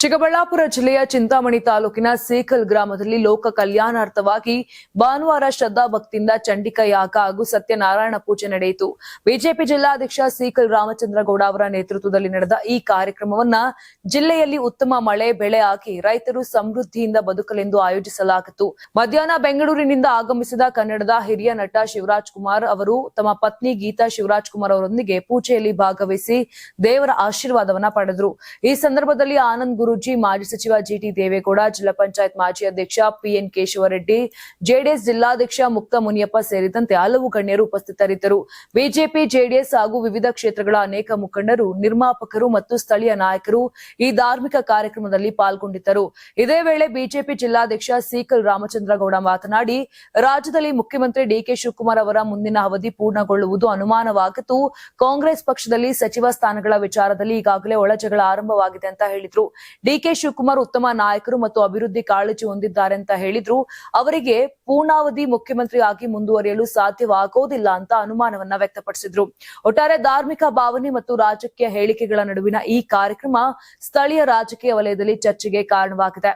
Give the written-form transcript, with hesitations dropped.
ಚಿಕ್ಕಬಳ್ಳಾಪುರ ಜಿಲ್ಲೆಯ ಚಿಂತಾಮಣಿ ತಾಲೂಕಿನ ಸೇಕಲ್ ಗ್ರಾಮದಲ್ಲಿ ಲೋಕ ಕಲ್ಯಾಣಾರ್ಥವಾಗಿ ಭಾನುವಾರ ಶ್ರದ್ಧಾ ಭಕ್ತಿಯಿಂದ ಚಂಡಿಕಾ ಯಾಗ ಹಾಗೂ ಸತ್ಯನಾರಾಯಣ ಪೂಜೆ ನಡೆಯಿತು. ಬಿಜೆಪಿ ಜಿಲ್ಲಾಧ್ಯಕ್ಷ ಸೀಕಲ್ ರಾಮಚಂದ್ರಗೌಡ ಅವರ ನೇತೃತ್ವದಲ್ಲಿ ನಡೆದ ಈ ಕಾರ್ಯಕ್ರಮವನ್ನ ಜಿಲ್ಲೆಯಲ್ಲಿ ಉತ್ತಮ ಮಳೆ ಬೆಳೆ ಆಗಿ ರೈತರು ಸಮೃದ್ಧಿಯಿಂದ ಬದುಕಲೆಂದು ಆಯೋಜಿಸಲಾಗಿತ್ತು. ಮಧ್ಯಾಹ್ನ ಬೆಂಗಳೂರಿನಿಂದ ಆಗಮಿಸಿದ ಕನ್ನಡದ ಹಿರಿಯ ನಟ ಶಿವರಾಜ್ ಕುಮಾರ್ ಅವರು ತಮ್ಮ ಪತ್ನಿ ಗೀತಾ ಶಿವರಾಜ್ ಕುಮಾರ್ ಅವರೊಂದಿಗೆ ಪೂಜೆಯಲ್ಲಿ ಭಾಗವಹಿಸಿ ದೇವರ ಆಶೀರ್ವಾದವನ್ನ ಪಡೆದರು. ಈ ಸಂದರ್ಭದಲ್ಲಿ ಆನಂದ್ ಗುರೂಜಿ, ಮಾಜಿ ಸಚಿವ ಜಿಟಿ ದೇವೇಗೌಡ, ಜಿಲ್ಲಾ ಪಂಚಾಯತ್ ಮಾಜಿ ಅಧ್ಯಕ್ಷ ಪಿಎನ್ ಕೇಶವರೆಡ್ಡಿ, ಜೆಡಿಎಸ್ ಜಿಲ್ಲಾಧ್ಯಕ್ಷ ಮುಕ್ತ ಮುನಿಯಪ್ಪ ಸೇರಿದಂತೆ ಹಲವು ಗಣ್ಯರು ಉಪಸ್ಥಿತರಿದ್ದರು. ಬಿಜೆಪಿ, ಜೆಡಿಎಸ್ ಹಾಗೂ ವಿವಿಧ ಕ್ಷೇತ್ರಗಳ ಅನೇಕ ಮುಖಂಡರು, ನಿರ್ಮಾಪಕರು ಮತ್ತು ಸ್ಥಳೀಯ ನಾಯಕರು ಈ ಧಾರ್ಮಿಕ ಕಾರ್ಯಕ್ರಮದಲ್ಲಿ ಪಾಲ್ಗೊಂಡಿದ್ದರು. ಇದೇ ವೇಳೆ ಬಿಜೆಪಿ ಜಿಲ್ಲಾಧ್ಯಕ್ಷ ಸೀಕಲ್ ರಾಮಚಂದ್ರಗೌಡ ಮಾತನಾಡಿ, ರಾಜ್ಯದಲ್ಲಿ ಮುಖ್ಯಮಂತ್ರಿ ಡಿಕೆ ಶಿವಕುಮಾರ್ ಅವರ ಮುಂದಿನ ಅವಧಿ ಪೂರ್ಣಗೊಳ್ಳುವುದು ಅನುಮಾನವಾಗಿದ್ದು, ಕಾಂಗ್ರೆಸ್ ಪಕ್ಷದಲ್ಲಿ ಸಚಿವ ಸ್ಥಾನಗಳ ವಿಚಾರದಲ್ಲಿ ಈಗಾಗಲೇ ಒಳಜಗಳ ಆರಂಭವಾಗಿದೆ ಅಂತ ಹೇಳಿದ್ರು. ಡಿಕೆ ಶಿವಕುಮಾರ್ ಉತ್ತಮ ನಾಯಕರು ಮತ್ತು ಅಭಿವೃದ್ಧಿ ಕಾಳಜಿ ಹೊಂದಿದ್ದಾರೆ ಅಂತ ಹೇಳಿದ್ರು. ಅವರಿಗೆ ಪೂರ್ಣಾವಧಿ ಮುಖ್ಯಮಂತ್ರಿ ಆಗಿ ಮುಂದುವರಿಯಲು ಸಾಧ್ಯವಾಗೋದಿಲ್ಲ ಅಂತ ಅನುಮಾನವನ್ನ ವ್ಯಕ್ತಪಡಿಸಿದ್ರು. ಒಟ್ಟಾರೆ ಧಾರ್ಮಿಕ ಭಾವನೆ ಮತ್ತು ರಾಜಕೀಯ ಹೇಳಿಕೆಗಳ ನಡುವಿನ ಈ ಕಾರ್ಯಕ್ರಮ ಸ್ಥಳೀಯ ರಾಜಕೀಯ ವಲಯದಲ್ಲಿ ಚರ್ಚೆಗೆ ಕಾರಣವಾಗಿದೆ.